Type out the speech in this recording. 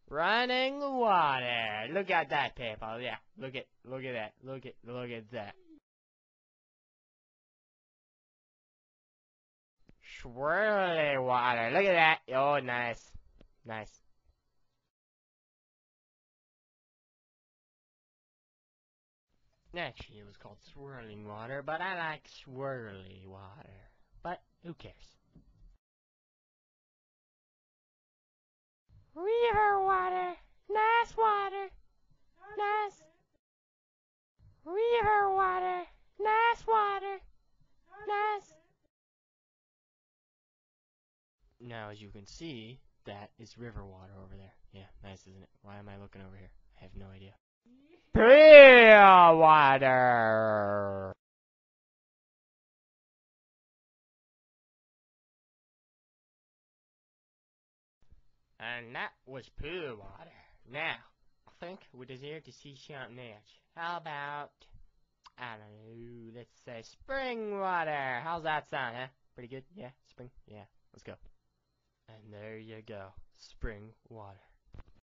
Running water. Look at that, people. Yeah, look at that. Look at that. Swirly water. Look at that. Oh, nice. Nice. Actually, it was called swirling water, but I like swirly water. But who cares? River water. Nice water. Nice. River water. Nice water. Nice. Now, as you can see, that is river water over there. Yeah, nice, isn't it? Why am I looking over here? I have no idea. Clear water. And that was pool water. Now, I think we deserve to see something else. How about, I don't know, let's say spring water. How's that sound, huh? Pretty good? Yeah, spring? Yeah, let's go. And there you go, spring water.